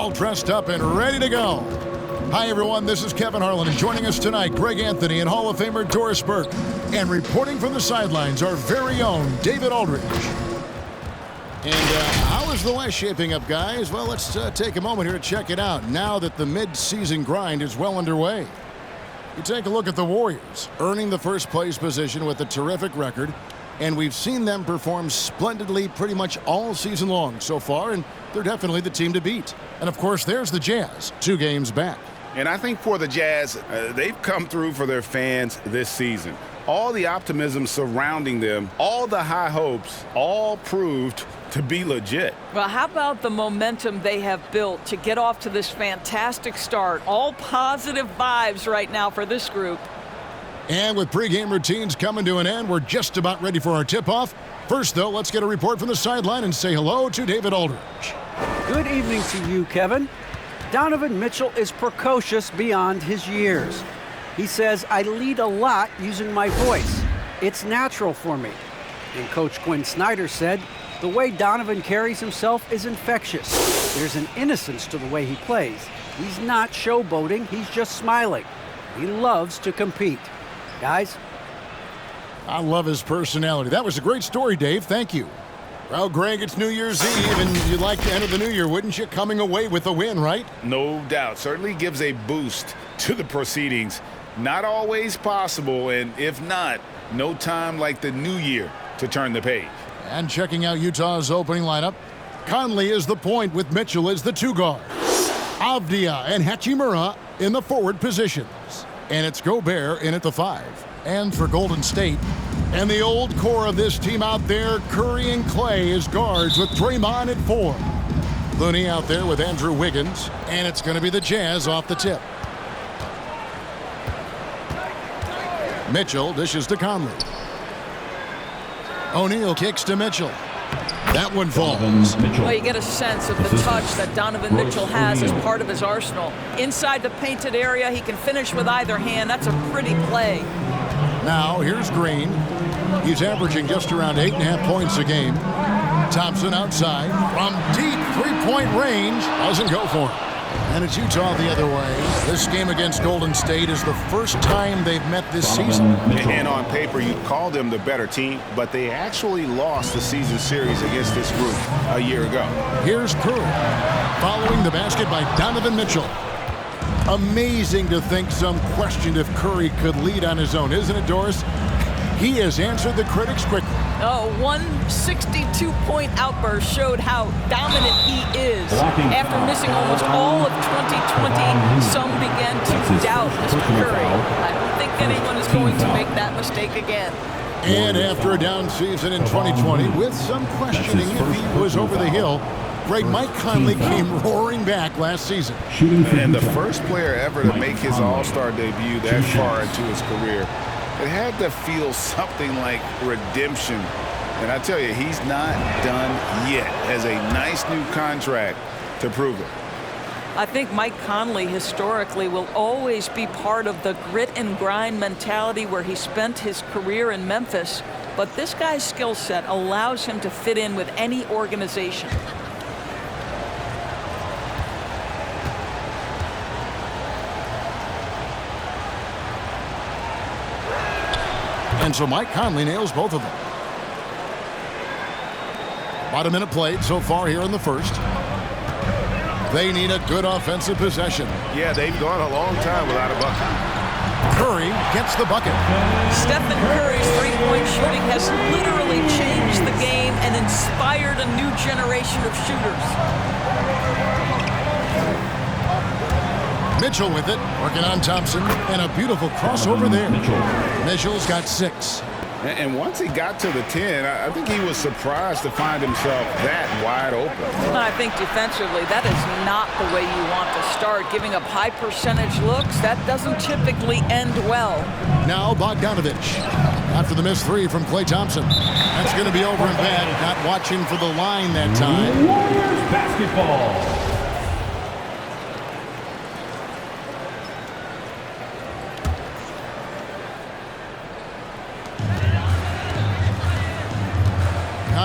all dressed up and ready to go. Hi, everyone. This is Kevin Harlan, and joining us tonight, Greg Anthony and Hall of Famer Doris Burke. And reporting from the sidelines, our very own David Aldridge. And how is the West shaping up, guys? Well, let's take a moment here to check it out now that the mid-season grind is well underway. You take a look at the Warriors, earning the first-place position with a terrific record. And we've seen them perform splendidly pretty much all season long so far, and they're definitely the team to beat. And, of course, there's the Jazz, 2 games back. And I think for the Jazz, they've come through for their fans this season. All the optimism surrounding them, all the high hopes, all proved to be legit. Well, how about the momentum they have built to get off to this fantastic start? All positive vibes right now for this group. And with pregame routines coming to an end, we're just about ready for our tip-off. First, though, let's get a report from the sideline and say hello to David Aldridge. Good evening to you, Kevin. Donovan Mitchell is precocious beyond his years. He says, I lead a lot using my voice. It's natural for me. And Coach Quinn Snyder said, the way Donovan carries himself is infectious. There's an innocence to the way he plays. He's not showboating, he's just smiling. He loves to compete. Guys? I love his personality. That was a great story, Dave. Thank you. Well, Greg, it's New Year's Eve, and you'd like to enter the new year, wouldn't you? Coming away with a win, right? No doubt. Certainly gives a boost to the proceedings. Not always possible, and if not, no time like the new year to turn the page. And checking out Utah's opening lineup, Conley is the point with Mitchell as the 2 guards. Avdia and Hachimura in the forward positions. And it's Gobert in at the 5. And for Golden State, and the old core of this team out there, Curry and Clay as guards with Draymond at 4. Looney out there with Andrew Wiggins, and it's going to be the Jazz off the tip. Mitchell dishes to Conley. O'Neal kicks to Mitchell. That one falls. Well, you get a sense of the touch that Donovan Mitchell has as part of his arsenal. Inside the painted area, he can finish with either hand. That's a pretty play. Now, here's Green. He's averaging just around 8.5 points a game. Thompson outside from deep three-point range. Doesn't go for it. And it's Utah the other way. This game against Golden State is the first time they've met this season. And on paper, you'd call them the better team, but they actually lost the season series against this group a year ago. Here's Curry following the basket by Donovan Mitchell. Amazing to think some questioned if Curry could lead on his own, isn't it, Doris? He has answered the critics quickly. One 62-point outburst showed how dominant he is. After missing almost all of 2020, some began to doubt Mr. Curry. I don't think anyone is going to make that mistake again. And after a down season in 2020, with some questioning if he was over the hill, great Mike Conley came roaring back last season. And the first player ever to make his All-Star debut that far into his career. It had to feel something like redemption. And I tell you, he's not done yet. Has a nice new contract to prove it. I think Mike Conley historically will always be part of the grit and grind mentality where he spent his career in Memphis. But this guy's skill set allows him to fit in with any organization. And so Mike Conley nails both of them. About a minute played so far here in the first. They need a good offensive possession. Yeah, they've gone a long time without a bucket. Curry gets the bucket. Stephen Curry's three-point shooting has literally changed the game and inspired a new generation of shooters. Mitchell with it, working on Thompson, and a beautiful crossover there. Mitchell's got 6. And once he got to the 10, I think he was surprised to find himself that wide open. I think defensively, that is not the way you want to start. Giving up high percentage looks, that doesn't typically end well. Now Bogdanovich. After the missed 3 from Klay Thompson. That's going to be over and back. Not watching for the line that time. Warriors basketball.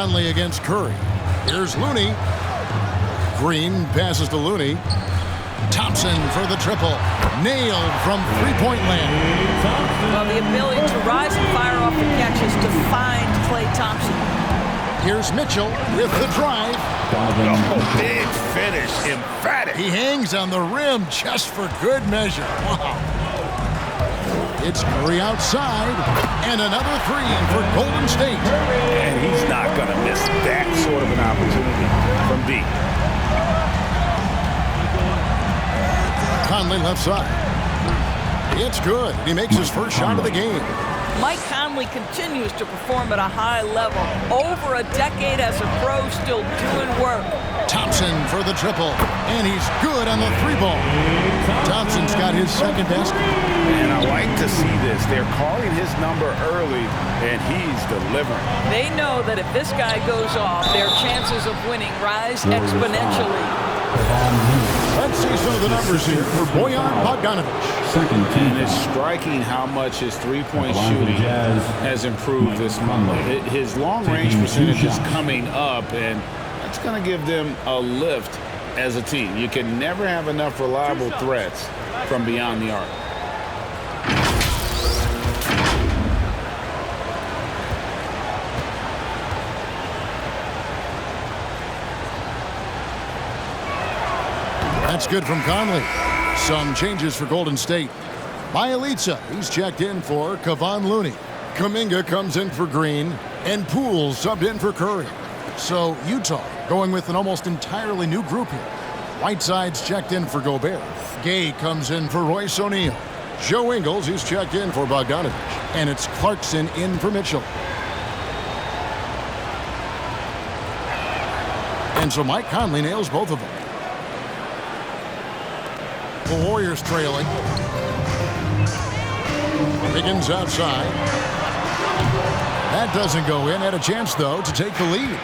Conley against Curry. Here's Looney. Green passes to Looney. Thompson for the triple. Nailed from three-point land. Well, the ability to rise and fire off the catches defined Klay Thompson. Here's Mitchell with the drive. Oh, big finish, emphatic. He hangs on the rim just for good measure. Wow. It's Curry outside, and another three for Golden State. And he's not going to miss that sort of an opportunity from deep. Conley left side. It's good. He makes his first shot of the game. Mike Conley continues to perform at a high level. Over a decade as a pro, still doing work. Thompson for the triple, and he's good on the three ball. Thompson's got his second basket. And I like to see this. They're calling his number early, and he's delivering. They know that if this guy goes off, their chances of winning rise exponentially. Let's see some of the numbers here for Bojan Bogdanovic. And it's striking how much his three-point shooting has improved this month. His long-range percentage is coming up, and that's going to give them a lift as a team. You can never have enough reliable threats from beyond the arc. That's good from Conley. Some changes for Golden State. Bielitsa, he's checked in for Kevon Looney. Kuminga comes in for Green, and Poole subbed in for Curry. So Utah going with an almost entirely new group here. Whiteside's checked in for Gobert. Gay comes in for Royce O'Neal. Joe Ingles, he's checked in for Bogdanovic. And it's Clarkson in for Mitchell. And so Mike Conley nails both of them. The Warriors trailing. Higgins outside. That doesn't go in. Had a chance, though, to take the lead.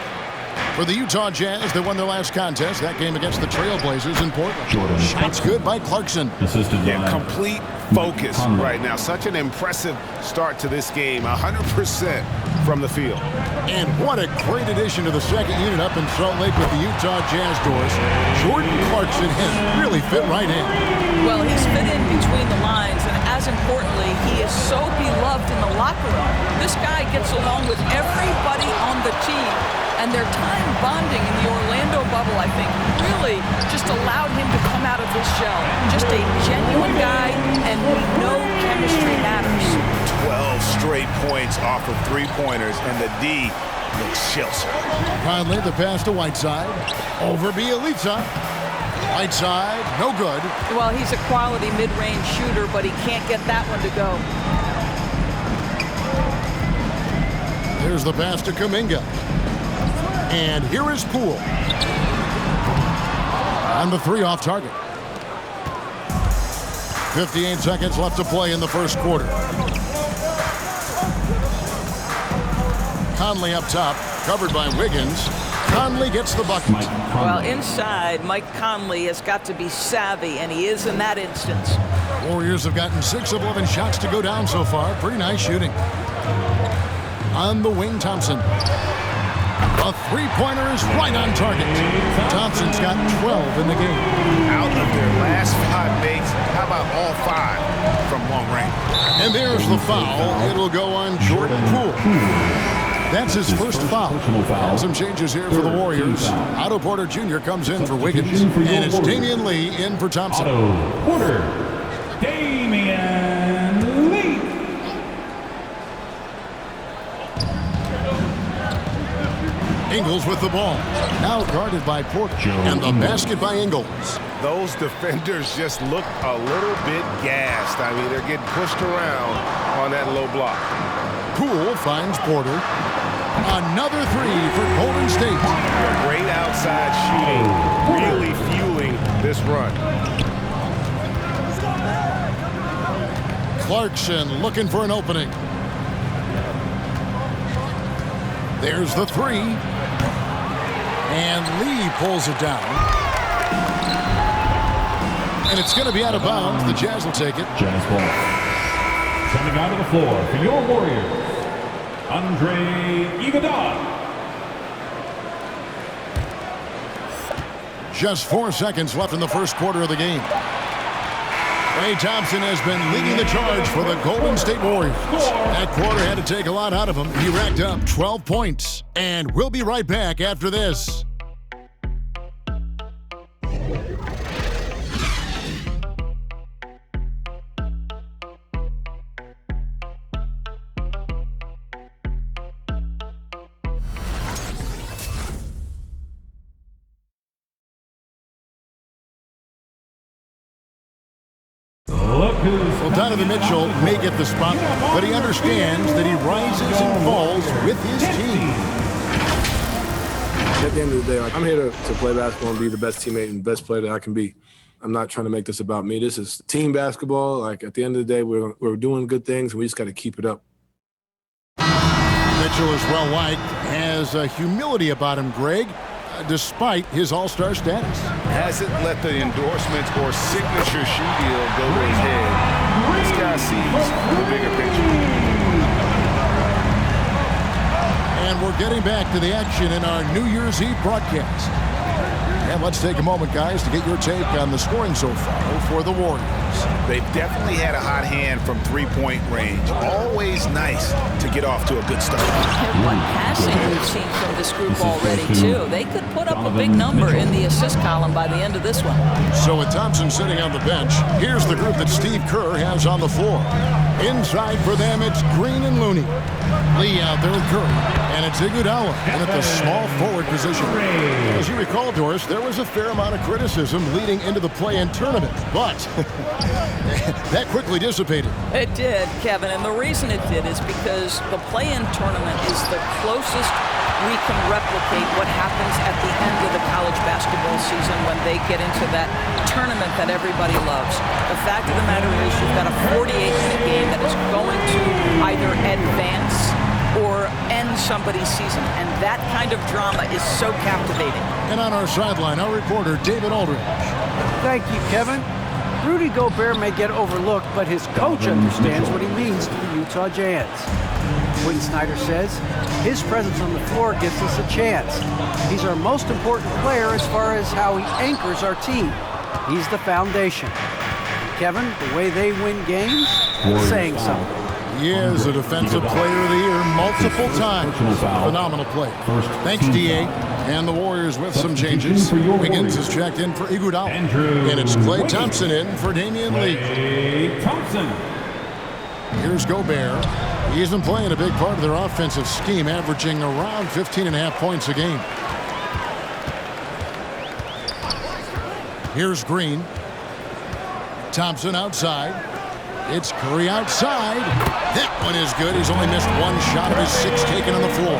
For the Utah Jazz, they won their last contest. That game against the Trailblazers in Portland. Shots good by Clarkson. Yeah, complete focus right now. Such an impressive start to this game. 100% from the field. And what a great addition to the second unit up in Salt Lake with the Utah Jazz doors. Jordan Clarkson has really fit right in. Well, he's fit in between the lines, and as importantly, he is so beloved in the locker room. This guy gets along with everybody on the team, and their time bonding in the Orlando bubble, I think, really just allowed him to come out of his shell. Just a genuine guy, and we know chemistry matters. 12 straight points off of three-pointers, and the D looks chills. Conley, the pass to Whiteside. Over Bielitsa. Whiteside, no good. Well, he's a quality mid-range shooter, but he can't get that one to go. There's the pass to Kuminga. And here is Poole. On the three off target. 58 seconds left to play in the first quarter. Conley up top, covered by Wiggins. Conley gets the bucket. Well, inside, Mike Conley has got to be savvy, and he is in that instance. Warriors have gotten 6 of 11 shots to go down so far. Pretty nice shooting. On the wing, Thompson. A three-pointer is right on target. Thompson's got 12 in the game. Out of their last 5 makes, how about all 5 from long range? And there's the foul. It'll go on Jordan Poole. That's his first foul. And some changes here for the Warriors. Otto Porter Jr. comes in for Wiggins. And it's Damian Lee in for Thompson. Otto Porter. Damian Lee. Ingles with the ball. Now guarded by Porter. And the basket by Ingles. Those defenders just look a little bit gassed. I mean, they're getting pushed around on that low block. Poole finds Porter. Another three for Golden State. Great outside shooting, really fueling this run. Clarkson looking for an opening. There's the three. And Lee pulls it down. And it's going to be out of bounds. The Jazz will take it. Jazz ball. Coming out of the floor for your Warriors, Andre Iguodala. Just 4 seconds left in the first quarter of the game. Klay Thompson has been leading the charge for the Golden State Warriors. That quarter had to take a lot out of him. He racked up 12 points. And we'll be right back after this. Well, Donovan Mitchell may get the spotlight, but he understands that he rises and falls with his team. At the end of the day, I'm here to play basketball and be the best teammate and best player that I can be. I'm not trying to make this about me. This is team basketball. Like, at the end of the day, we're doing good things, and we just got to keep it up. Mitchell is well-liked, has a humility about him, Greg, despite his all-star status. Hasn't let the endorsements or signature shoe deal go to his head. This guy sees the bigger picture. And we're getting back to the action in our New Year's Eve broadcast. And let's take a moment, guys, to get your take on the scoring so far for the Warriors. They've definitely had a hot hand from three-point range. Always nice to get off to a good start. And what passing we've seen from this group already, too. They could put up a big number in the assist column by the end of this one. So with Thompson sitting on the bench, here's the group that Steve Kerr has on the floor. Inside for them, it's Green and Looney. Lee out there with Curry. And it's Iguodala in at the small forward position. As you recall, Doris, there was a fair amount of criticism leading into the play-in tournament, but that quickly dissipated. It did, Kevin, and the reason it did is because the play-in tournament is the closest we can replicate what happens at the end of the college basketball season when they get into that tournament that everybody loves. The fact of the matter is you've got a 48-minute game that is going to either advance or end somebody's season, and that kind of drama is so captivating. And on our sideline, our reporter, David Aldridge. Thank you, Kevin. Rudy Gobert may get overlooked, but his coach understands what he means to the Utah Jazz. Quinn Snyder says his presence on the floor gives us a chance. He's our most important player as far as how he anchors our team. He's the foundation. Kevin, the way they win games, saying something. He is a Defensive Player of the Year multiple times. Phenomenal play. Thanks, D.A. And the Warriors with some changes. Wiggins is checked in for Iguodala. And it's Klay Thompson in for Damian Lee. Here's Gobert. He's been playing a big part of their offensive scheme, averaging around 15.5 points a game. Here's Green. Thompson outside. It's Curry outside. That one is good. He's only missed one shot of his 6 taken on the floor.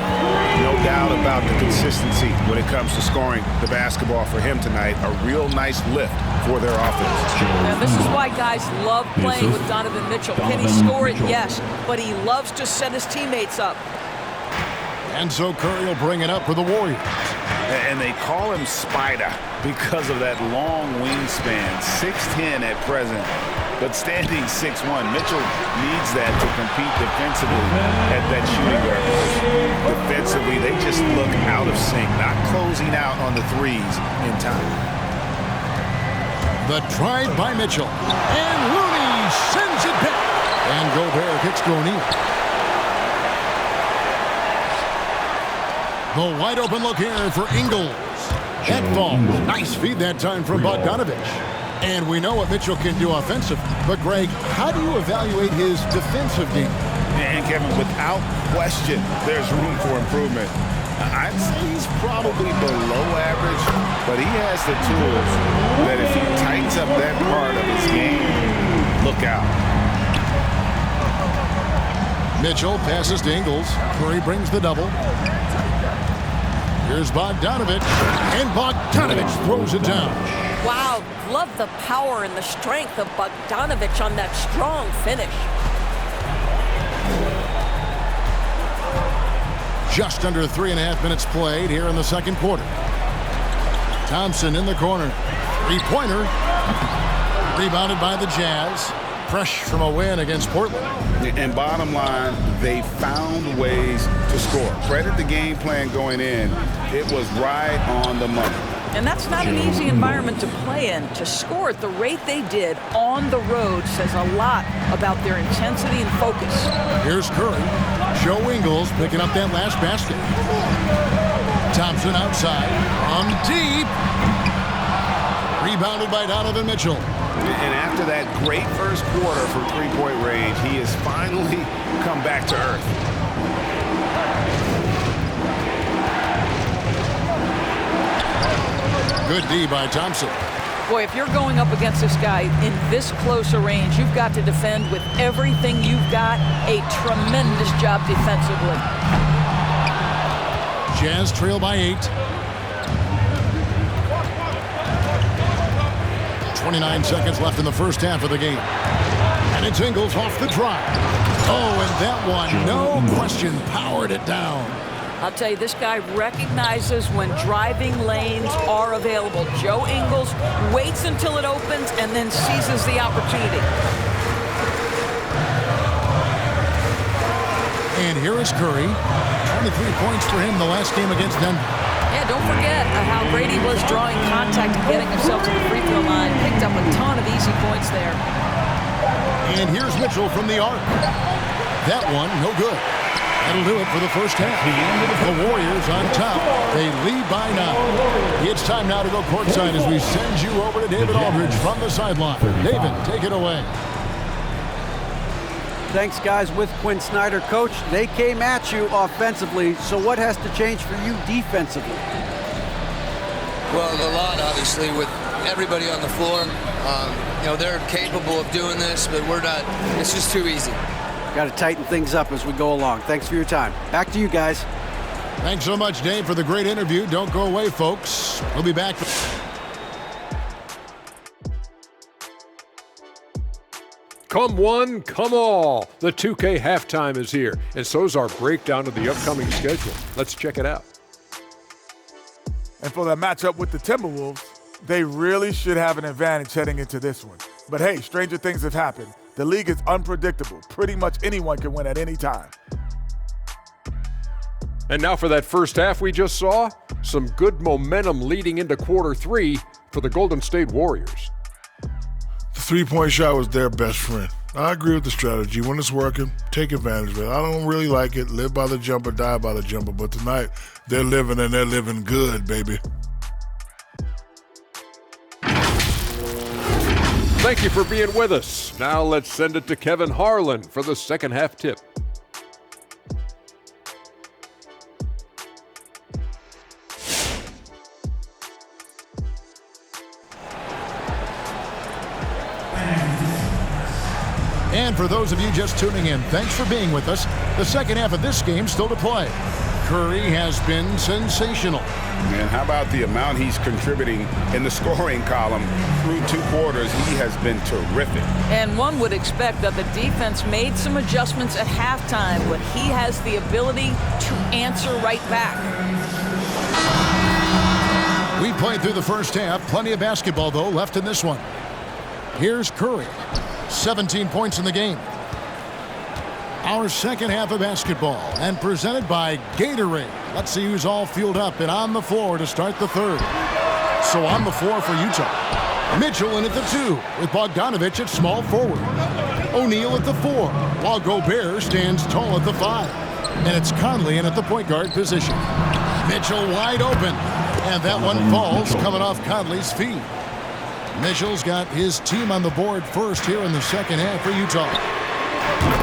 No doubt about the consistency when it comes to scoring the basketball for him tonight. A real nice lift for their offense. Now, this is why guys love playing with Donovan Mitchell. Can he score it? Yes. But he loves to set his teammates up. And so Curry will bring it up for the Warriors. And they call him Spider because of that long wingspan, 6'10" at present. But standing 6'1", Mitchell needs that to compete defensively at that shooting guard position. Defensively, they just look out of sync, not closing out on the threes in time. The drive by Mitchell. And Looney sends it back. And Gobert kicks to O'Neal. The wide open look here for Ingles. That falls. Nice feed that time from Bogdanovich. And we know what Mitchell can do offensively. But, Greg, how do you evaluate his defensive game? And, Kevin, without question, there's room for improvement. I'd say he's probably below average, but he has the tools that if he tightens up that part of his game, look out. Mitchell passes to Ingles. Curry brings the double. Here's Bogdanovich. And Bogdanovich throws it down. Wow, love the power and the strength of Bogdanovich on that strong finish. Just under 3.5 minutes played here in the second quarter. Thompson in the corner. Three-pointer. Rebounded by the Jazz. Fresh from a win against Portland. And bottom line, they found ways to score. Credit the game plan going in. It was right on the money. And that's not an easy environment to play in. To score at the rate they did on the road says a lot about their intensity and focus. Here's Curry. Joe Ingles picking up that last basket. Thompson outside. On deep. Rebounded by Donovan Mitchell. And after that great first quarter from three-point range, he has finally come back to earth. Good D by Thompson. Boy, if you're going up against this guy in this close a range, you've got to defend with everything you've got. A tremendous job defensively. Jazz trail by 8. 29 seconds left in the first half of the game. And it's Ingles off the drive. Oh, and that one, no question, powered it down. I'll tell you, this guy recognizes when driving lanes are available. Joe Ingles waits until it opens and then seizes the opportunity. And here is Curry. 23 points for him the last game against Denver. Yeah, don't forget how great he was drawing contact and getting himself to the free throw line. Picked up a ton of easy points there. And here's Mitchell from the arc. That one, no good. That'll do it for the first half. The Warriors on top. They lead by 9. It's time now to go courtside as we send you over to David Aldridge from the sideline. David, take it away. Thanks, guys. With Quinn Snyder, Coach, they came at you offensively, so what has to change for you defensively? Well, a lot, obviously, with everybody on the floor. They're capable of doing this, but we're not. It's just too easy. Got to tighten things up as we go along. Thanks for your time. Back to you guys. Thanks so much, Dave, for the great interview. Don't go away, folks. We'll be back. Come one, come all. The 2K halftime is here, and so's our breakdown of the upcoming schedule. Let's check it out. And for that matchup with the Timberwolves, they really should have an advantage heading into this one. But hey, stranger things have happened. The league is unpredictable. Pretty much anyone can win at any time. And now for that first half we just saw, some good momentum leading into quarter 3 for the Golden State Warriors. The three-point shot was their best friend. I agree with the strategy. When it's working, take advantage of it. I don't really like it. Live by the jumper, die by the jumper. But tonight, they're living and they're living good, baby. Thank you for being with us. Now let's send it to Kevin Harlan for the second half tip. And for those of you just tuning in, thanks for being with us. The second half of this game still to play. Curry has been sensational. And how about the amount he's contributing in the scoring column through 2 quarters? He has been terrific. And one would expect that the defense made some adjustments at halftime, but he has the ability to answer right back. We played through the first half. Plenty of basketball, though, left in this one. Here's Curry. 17 points in the game. Our second half of basketball, and presented by Gatorade. Let's see who's all fueled up and on the floor to start the third. So on the floor for Utah. Mitchell in at the 2, with Bogdanovich at small forward. O'Neal at the 4, while Gobert stands tall at the 5. And it's Conley in at the point guard position. Mitchell wide open, and that one falls coming off Conley's feet. Mitchell's got his team on the board first here in the second half for Utah.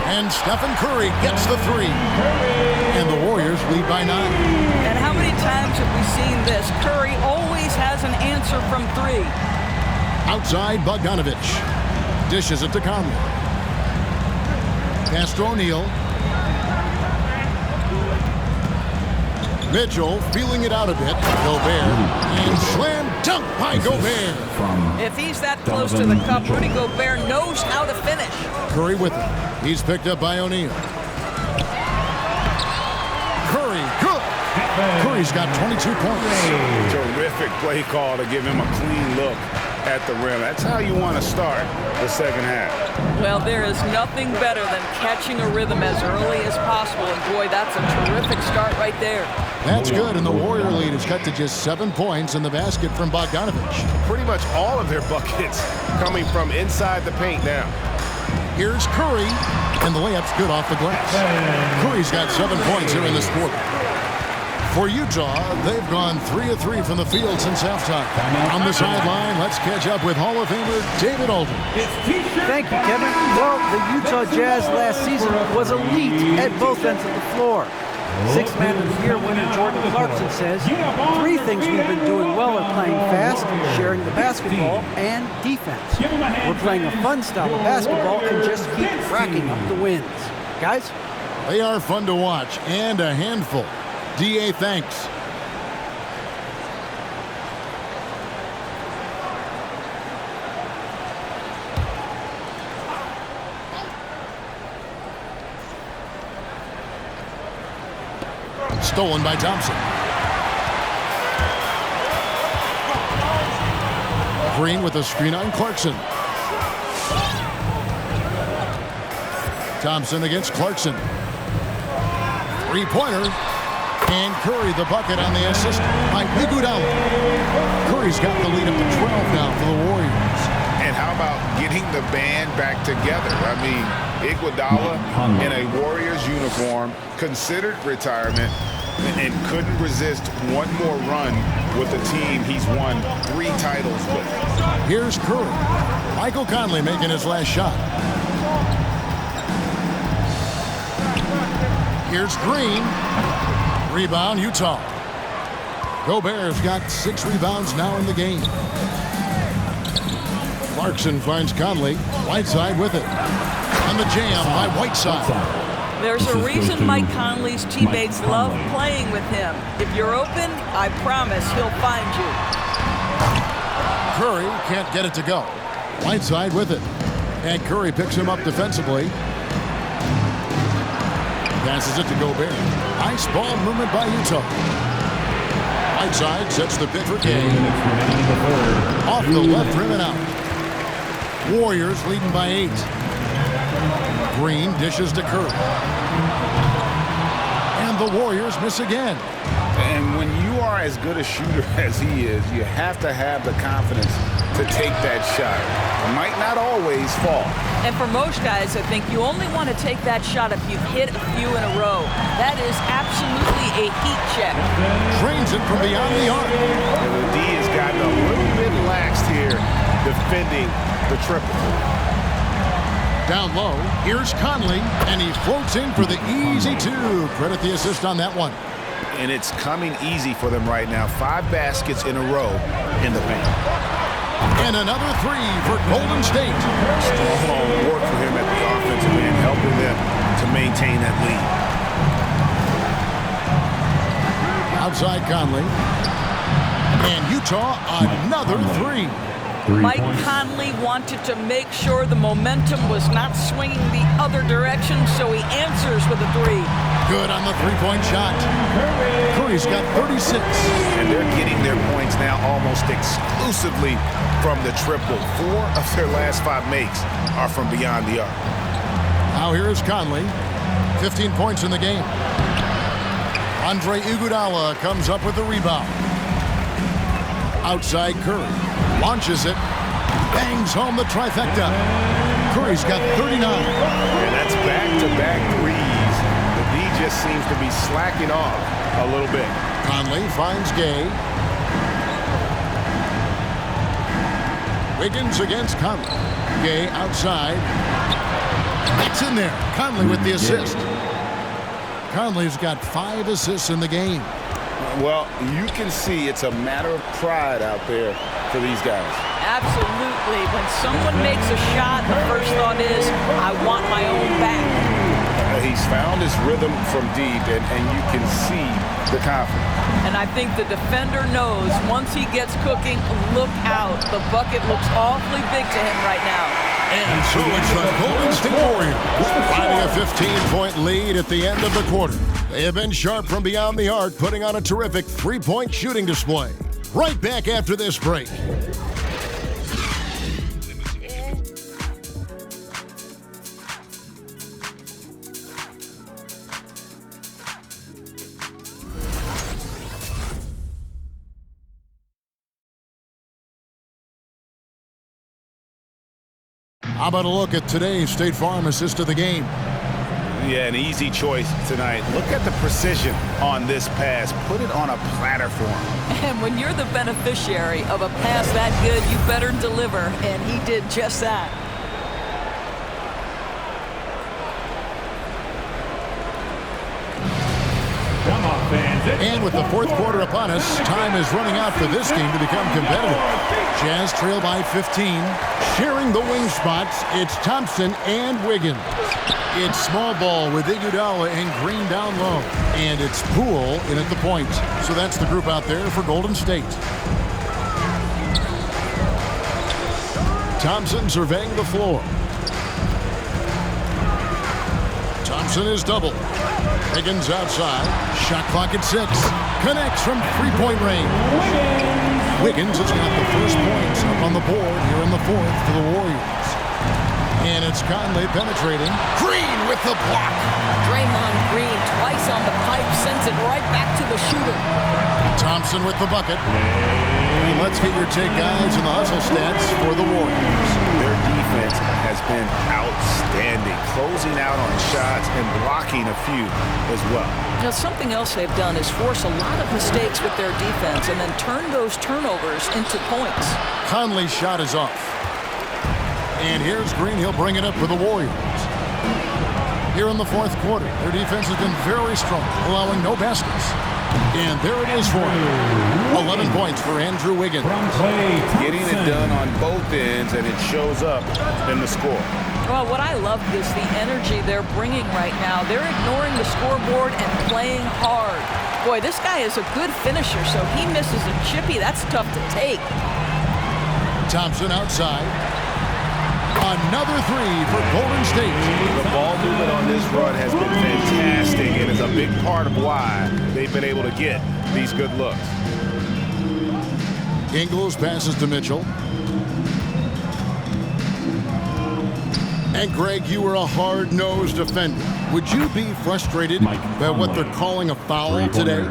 And Stephen Curry gets the 3. And the Warriors lead by 9. And how many times have we seen this? Curry always has an answer from 3. Outside, Bogdanovich. Dishes it to Conley. Pass to O'Neal. Mitchell feeling it out a bit. Gobert. And slam dunk by Gobert. If he's that close to the cup, Rudy Gobert knows how to finish. Curry with it. He's picked up by O'Neal. Curry, good. Curry's got 22 points. Terrific play call to give him a clean look at the rim. That's how you want to start the second half. Well, there is nothing better than catching a rhythm as early as possible, and boy, that's a terrific start right there. That's good, and the Warrior lead is cut to just 7 points in the basket from Bogdanovich. Pretty much all of their buckets coming from inside the paint now. Here's Curry, and the layup's good off the glass. Curry's got 7 points here in this quarter. For Utah, they've gone 3 of 3 from the field since halftime. On the sideline, let's catch up with Hall of Famer David Aldridge. Thank you, Kevin. Well, the Utah Jazz last season was elite at both ends of the floor. Sixth Man of the Year winner Jordan Clarkson says, 3 things we've been doing well are playing fast, sharing the basketball, and defense. We're playing a fun style of basketball and just keep racking up the wins. Guys? They are fun to watch and a handful. D.A. thanks. Stolen by Thompson. Green with a screen on Clarkson. Thompson against Clarkson. Three-pointer. And Curry the bucket on the assist by Iguodala. Curry's got the lead up to 12 now for the Warriors. And how about getting the band back together? I mean, Iguodala in a Warriors uniform, considered retirement, and couldn't resist one more run with the team he's won 3 titles with. Here's Curry. Michael Conley making his last shot. Here's Green. Rebound, Utah. Gobert's got 6 rebounds now in the game. Clarkson finds Conley. Whiteside with it. On the jam by Whiteside. There's a reason Mike Conley's teammates love playing with him. If you're open, I promise he'll find you. Curry can't get it to go. Whiteside with it. And Curry picks him up defensively. Passes it to Gobert. Nice ball movement by Utah. Whiteside sets the pick for Gay. Off the left rim and out. Warriors leading by 8. Green dishes to Curry. And the Warriors miss again. And when you are as good a shooter as he is, you have to have the confidence to take that shot. It might not always fall. And for most guys, I think you only want to take that shot if you've hit a few in a row. That is absolutely a heat check. Drains it from beyond the arc. And the D has gotten a little bit laxed here defending the triple. Down low, here's Conley, and he floats in for the easy 2. Credit the assist on that one. And it's coming easy for them right now. 5 baskets in a row in the paint. And another 3 for Golden State. Strong work for him at the offensive end, helping them to maintain that lead. Outside Conley. And Utah, another 3. Mike Conley wanted to make sure the momentum was not swinging the other direction, so he answers with a 3. Good on the 3-point shot. Curry's got 36. And they're getting their points now almost exclusively from the triple. 4 of their last 5 makes are from beyond the arc. Now here's Conley. 15 points in the game. Andre Iguodala comes up with the rebound. Outside Curry. Launches it. Bangs home the trifecta. Curry's got 39. And that's back-to-back threes. The D just seems to be slacking off a little bit. Conley finds Gay. Wiggins against Conley. Gay outside. It's in there. Conley with the assist. Conley's got 5 assists in the game. Well, you can see it's a matter of pride out there for these guys. Absolutely. When someone makes a shot, the first thought is, I want my own back. He's found his rhythm from deep, and you can see the confidence. And I think the defender knows once he gets cooking, look out. The bucket looks awfully big to him right now. And so it's the Golden State Warriors finding a 15-point lead at the end of the quarter. They have been sharp from beyond the arc, putting on a terrific 3-point shooting display. Right back after this break. How about a look at today's State Farm assist of the game? Yeah, an easy choice tonight. Look at the precision on this pass. Put it on a platter for him. And when you're the beneficiary of a pass that good, you better deliver, and he did just that. Come on, fans. And with the fourth quarter upon us, time is running out for this game to become competitive. Jazz trail by 15. Sharing the wing spots, it's Thompson and Wiggins. It's small ball with Iguodala and Green down low. And it's Poole in at the point. So that's the group out there for Golden State. Thompson surveying the floor. Thompson is double. Wiggins outside. Shot clock at 6. Connects from three-point range. Wiggins has got the first points up on the board here in the fourth for the Warriors. And it's Conley penetrating. Green with the block. Draymond Green twice on the pipe, sends it right back to the shooter. Thompson with the bucket. And let's get your take, guys, in the hustle stats for the Warriors. Their defense has been outstanding, closing out on shots and blocking a few as well. Now, something else they've done is force a lot of mistakes with their defense and then turn those turnovers into points. Conley's shot is off. And here's Green. He'll bring it up for the Warriors. Here in the fourth quarter, their defense has been very strong, allowing no baskets. And there it is for him. 11 points for Andrew Wiggins. Getting it done on both ends, and it shows up in the score. Well, what I love is the energy they're bringing right now. They're ignoring the scoreboard and playing hard. Boy, this guy is a good finisher, so he misses a chippy. That's tough to take. Thompson outside. Another three for Golden State. The ball movement on this run has been fantastic and is a big part of why they've been able to get these good looks. Ingles passes to Mitchell. And Greg, you were a hard-nosed defender. Would you be frustrated by what they're calling a foul today?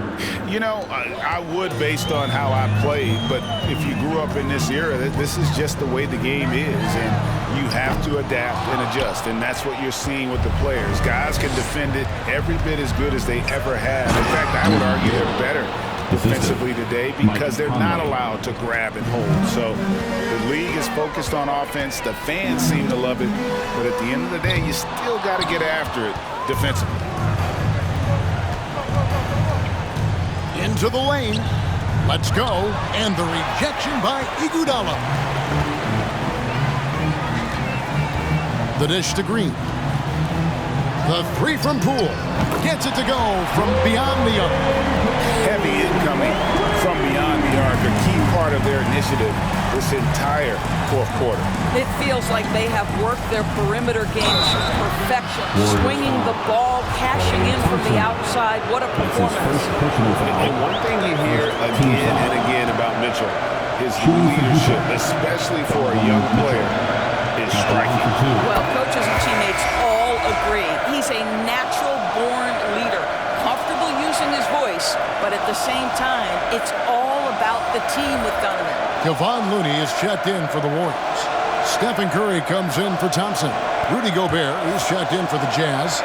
You know, I would based on how I played, but if you grew up in this era, this is just the way the game is, and you have to adapt and adjust, and that's what you're seeing with the players. Guys can defend it every bit as good as they ever have. In fact, I would argue they're better defensively today because they're not allowed to grab and hold. So the league is focused on offense. The fans seem to love it, but at the end of the day, you still got to get after it defensively. Into the lane. Let's go. And the rejection by Iguodala. The dish to Green. The three from Poole. Gets it to go from beyond the arc. Heavy incoming from beyond the arc. A key part of their initiative this entire fourth quarter. It feels like they have worked their perimeter game to perfection. Swinging the ball, cashing in from the outside. What a performance. And one thing you hear again and again about Mitchell, his leadership, especially for a young player, is striking. Well, coaches and teammates all agree. He's a natural-born leader, comfortable using his voice, but at the same time, it's all about the team with Donovan. Kevon Looney is checked in for the Warriors. Stephen Curry comes in for Thompson. Rudy Gobert is checked in for the Jazz.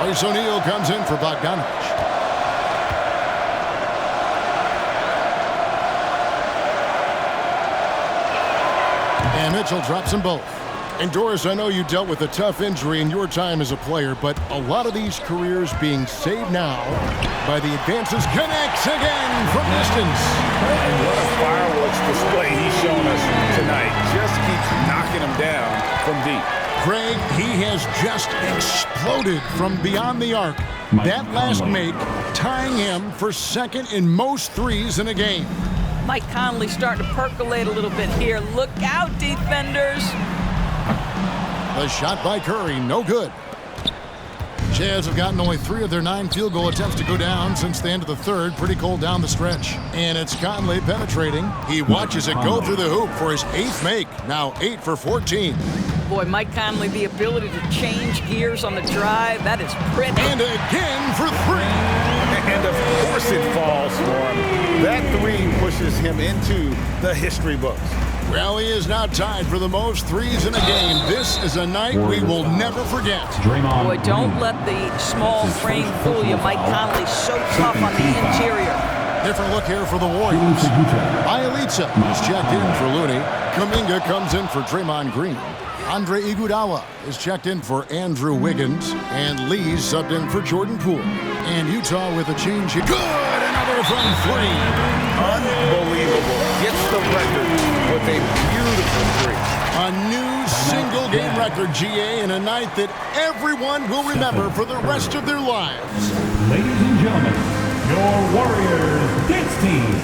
Royce O'Neal comes in for Bogdanovich. And Mitchell drops them both. And Doris, I know you dealt with a tough injury in your time as a player, but a lot of these careers being saved now by the advances. Connects again from distance. And what a fireworks display he's shown us tonight. Just keeps knocking them down from deep. Craig, he has just exploded from beyond the arc. That last make tying him for second in most threes in a game. Mike Conley starting to percolate a little bit here. Look out, defenders. The shot by Curry, no good. Jazz have gotten only 3 of their 9 field goal attempts to go down since the end of the third. Pretty cold down the stretch. And it's Conley penetrating. He watches it go through the hoop for his 8th make. Now 8 for 14. Boy, Mike Conley, the ability to change gears on the drive, that is pretty. And again for 3. And of course it falls for him. That 3 pushes him into the history books. Well, he is now tied for the most threes in a game. This is a night we will never forget. Boy, don't let the small frame fool you. Mike Conley so tough on the interior. Different look here for the Warriors. Bielitsa is checked in for Looney. Kuminga comes in for Draymond Green. Andre Iguodala is checked in for Andrew Wiggins. And Lee's subbed in for Jordan Poole. And Utah with a change. Good! Another from three. Unbelievable. Gets the record with a beautiful three. A new single-game record, GA, in a night that everyone will remember for the rest of their lives. Ladies and gentlemen, your Warriors dance team.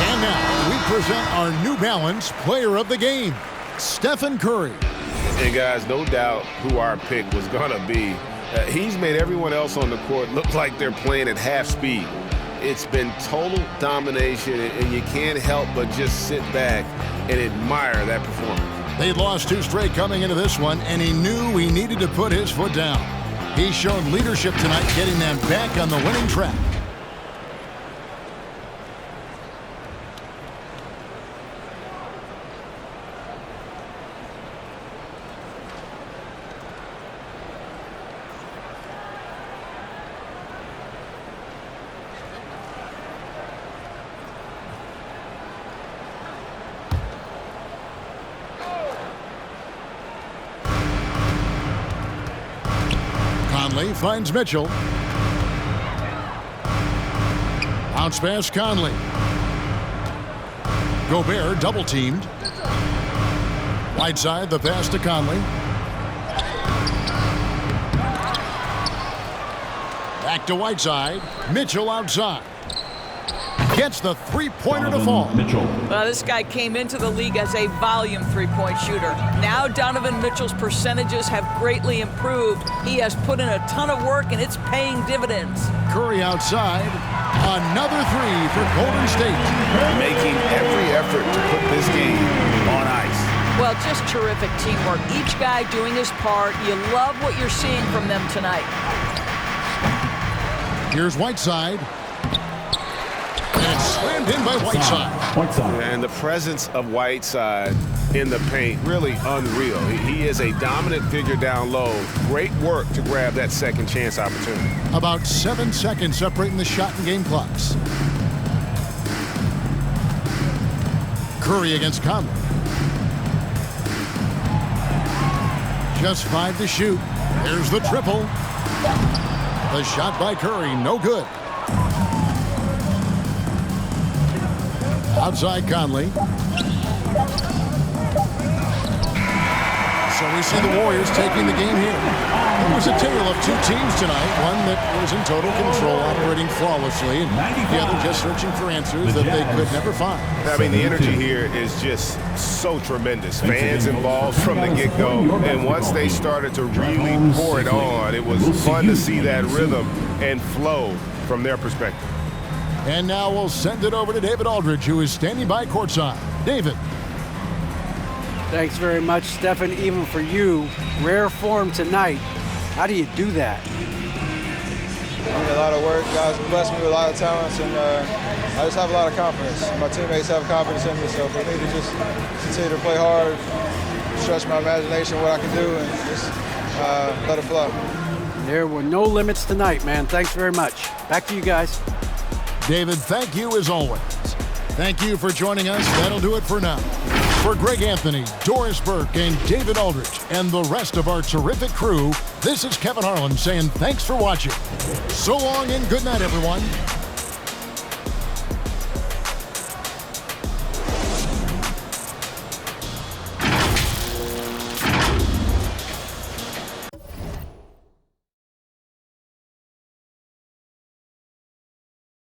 And now we present our New Balance Player of the Game, Stephen Curry. And guys, no doubt who our pick was going to be. He's made everyone else on the court look like they're playing at half speed. It's been total domination, and you can't help but just sit back and admire that performance. They'd lost 2 straight coming into this one, and he knew he needed to put his foot down. He's shown leadership tonight, getting them back on the winning track. Conley finds Mitchell. Bounce pass Conley. Gobert double teamed. Right side, the pass to Conley. Back to Whiteside. Mitchell outside. Gets the three-pointer to fall. Well, this guy came into the league as a volume three-point shooter. Now Donovan Mitchell's percentages have greatly improved. He has put in a ton of work, and it's paying dividends. Curry outside. Another three for Golden State. Making every effort to put this game on ice. Well, just terrific teamwork. Each guy doing his part. You love what you're seeing from them tonight. Here's Whiteside. And slammed in by Whiteside. And the presence of Whiteside in the paint, really unreal. He is a dominant figure down low. Great work to grab that second chance opportunity. About 7 seconds separating the shot and game clocks. Curry against Conley. Just 5 to shoot. There's the triple. The shot by Curry, no good. Outside Conley. So we see the Warriors taking the game here. It was a tale of 2 teams tonight. One that was in total control, operating flawlessly, and the other just searching for answers that they could never find. I mean, the energy here is just so tremendous. Fans involved from the get-go, and once they started to really pour it on, it was fun to see that rhythm and flow from their perspective. And now we'll send it over to David Aldridge, who is standing by courtside. David. Thanks very much, Stephen. Even for you, rare form tonight. How do you do that? I mean, a lot of work. Guys blessed me with a lot of talents, and I just have a lot of confidence. My teammates have confidence in me, so for me to just continue to play hard, stretch my imagination, what I can do, and just let it flow. There were no limits tonight, man. Thanks very much. Back to you guys. David, thank you as always. Thank you for joining us. That'll do it for now. For Greg Anthony, Doris Burke, and David Aldridge, and the rest of our terrific crew, this is Kevin Harlan saying thanks for watching. So long and good night, everyone.